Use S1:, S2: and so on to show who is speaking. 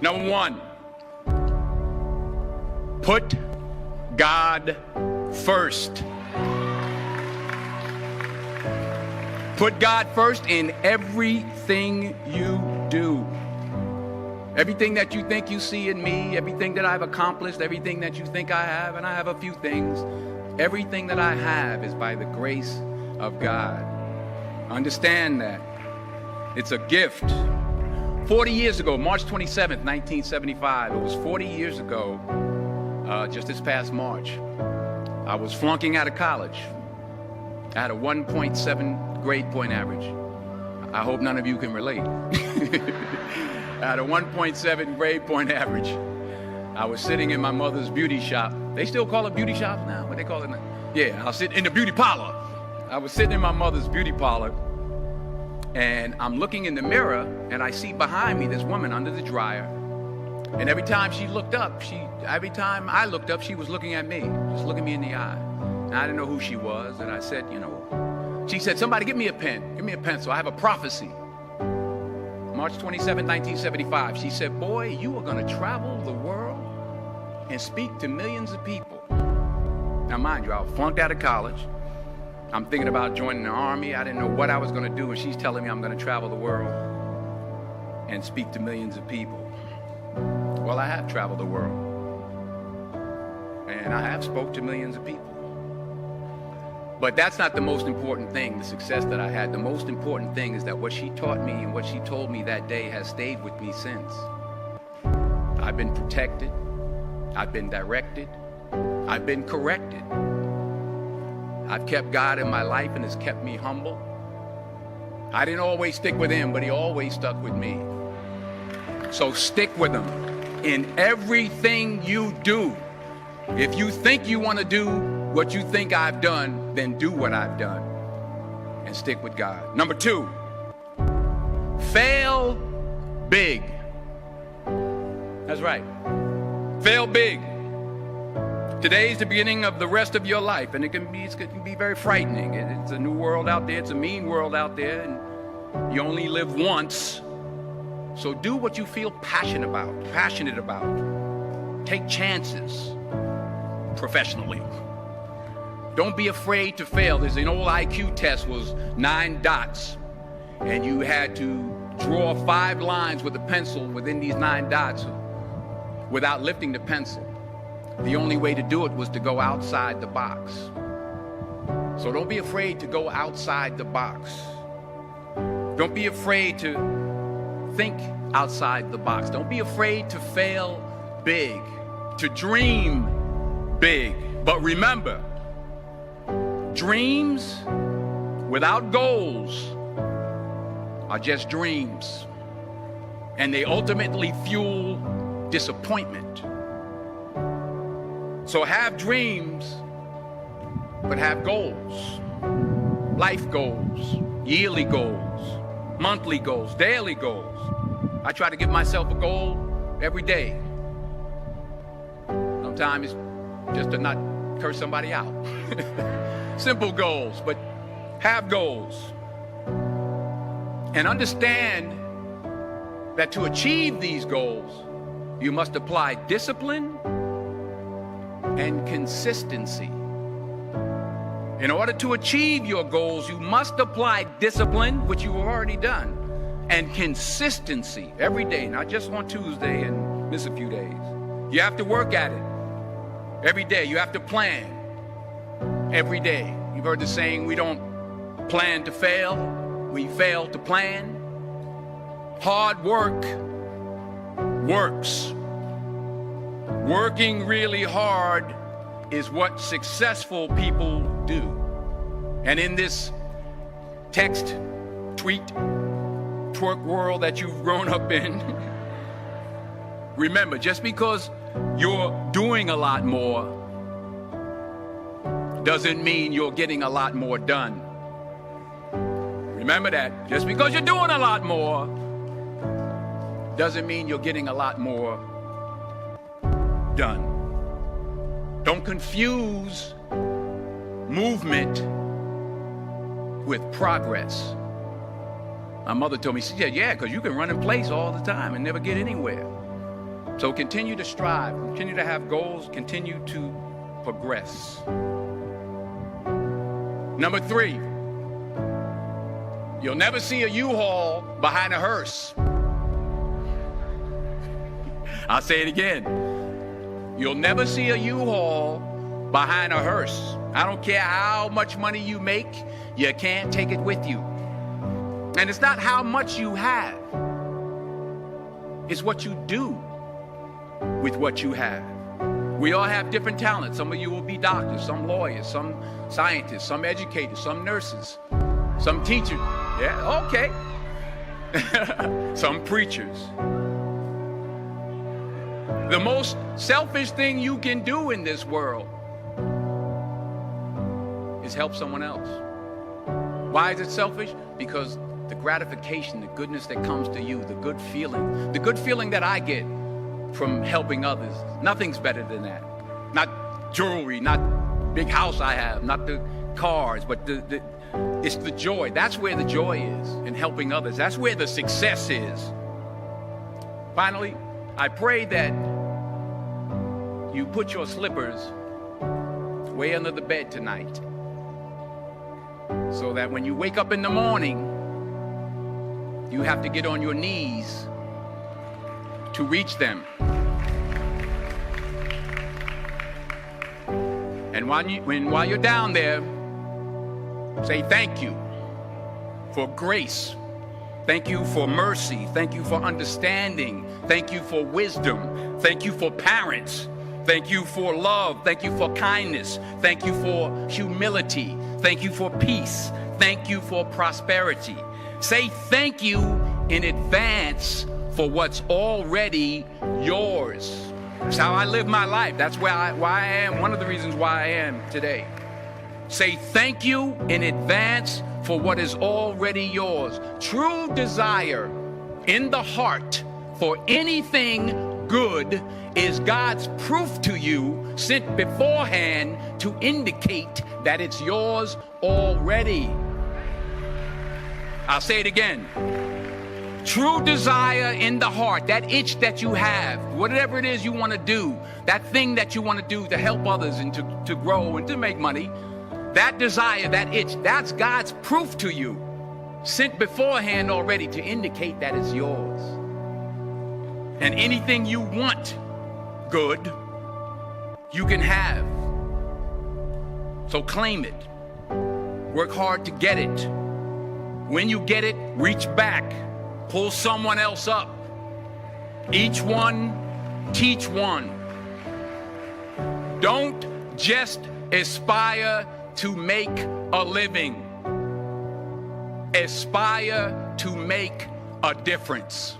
S1: Number one, put God first. Put God first in everything you do. Everything that you think you see in me, everything that I've accomplished, everything that you think I have, and I have a few things, everything that I have is by the grace of God. Understand that. It's a gift. 40 years ago, March 27th, 1975, it was 40 years ago, just this past March, I was flunking out of college. I had a 1.7 grade point average. I hope none of you can relate. I had a 1.7 grade point average. I was sitting in my mother's beauty shop. They still call it beauty shops now? What they call it now? Yeah, I was sitting in the beauty parlor. I was sitting in my mother's beauty parlor, and I'm looking in the mirror, and I see behind me this woman under the dryer. And every time she looked up, every time I looked up, she was looking at me, just looking me in the eye. And I didn't know who she was, and I said, she said, somebody give me a pen, give me a pencil, I have a prophecy. March 27, 1975, she said, boy, you are gonna travel the world and speak to millions of people. Now mind you, I flunked out of college. I'm thinking about joining the army. I didn't know what I was gonna do, and she's telling me I'm gonna travel the world and speak to millions of people. Well, I have traveled the world, and I have spoke to millions of people. But that's not the most important thing, the success that I had. The most important thing is that what she taught me and what she told me that day has stayed with me since. I've been protected, I've been directed, I've been corrected. I've kept God in my life, and it's kept me humble. I didn't always stick with him, but he always stuck with me. So stick with him in everything you do. If you think you want to do what you think I've done, then do what I've done and stick with God. Number two, fail big. That's right. Fail big. Today's the beginning of the rest of your life, and it can be very frightening. It's a new world out there. It's a mean world out there, and you only live once. So do what you feel passionate about. Take chances professionally. Don't be afraid to fail. There's an old IQ test, was 9 dots, and you had to draw 5 lines with a pencil within these 9 dots without lifting the pencil. The only way to do it was to go outside the box. So don't be afraid to go outside the box. Don't be afraid to think outside the box. Don't be afraid to fail big, to dream big. But remember, dreams without goals are just dreams, and they ultimately fuel disappointment. So have dreams, but have goals. Life goals, yearly goals, monthly goals, daily goals. I try to give myself a goal every day. Sometimes it's just to not curse somebody out. Simple goals, but have goals. And understand that to achieve these goals, you must apply discipline and consistency. In order to achieve your goals, you must apply discipline, which you've already done, and consistency every day, not just on Tuesday and miss a few days. You have to work at it every day. You have to plan every day. You've heard the saying, we don't plan to fail, we fail to plan. Hard work works. Working really hard is what successful people do. And in this text, tweet, twerk world that you've grown up in, remember, just because you're doing a lot more doesn't mean you're getting a lot more done. Remember that. Just because you're doing a lot more doesn't mean you're getting a lot more done. Don't confuse movement with progress. My mother told me, she said, yeah, because you can run in place all the time and never get anywhere. So continue to strive, continue to have goals, continue to progress. Number 3, you'll never see a U-Haul behind a hearse. I'll say it again. You'll never see a U-Haul behind a hearse. I don't care how much money you make, you can't take it with you. And it's not how much you have. It's what you do with what you have. We all have different talents. Some of you will be doctors, some lawyers, some scientists, some educators, some nurses, some teachers. Yeah, okay. Some preachers. The most selfish thing you can do in this world is help someone else. Why is it selfish? Because the gratification, the goodness that comes to you, the good feeling that I get from helping others, nothing's better than that. Not jewelry, not big house I have, not the cars, but it's the joy. That's where the joy is, in helping others. That's where the success is. Finally, I pray that you put your slippers way under the bed tonight, so that when you wake up in the morning, you have to get on your knees to reach them. And while you're down there, say thank you for grace. Thank you for mercy. Thank you for understanding. Thank you for wisdom. Thank you for parents. Thank you for love. Thank you for kindness. Thank you for humility. Thank you for peace. Thank you for prosperity. Say thank you in advance for what's already yours. That's how I live my life. That's why I am, one of the reasons why I am today. Say thank you in advance for what is already yours. True desire in the heart for anything good is God's proof to you, sent beforehand to indicate that it's yours already. I'll say it again. True desire in the heart, that itch that you have, whatever it is you want to do, that thing that you want to do to help others and to grow and to make money, that desire, that itch, that's God's proof to you, sent beforehand already to indicate that it's yours. And anything you want good, you can have. So claim it. Work hard to get it. When you get it, reach back. Pull someone else up. Each one, teach one. Don't just aspire to make a living. Aspire to make a difference.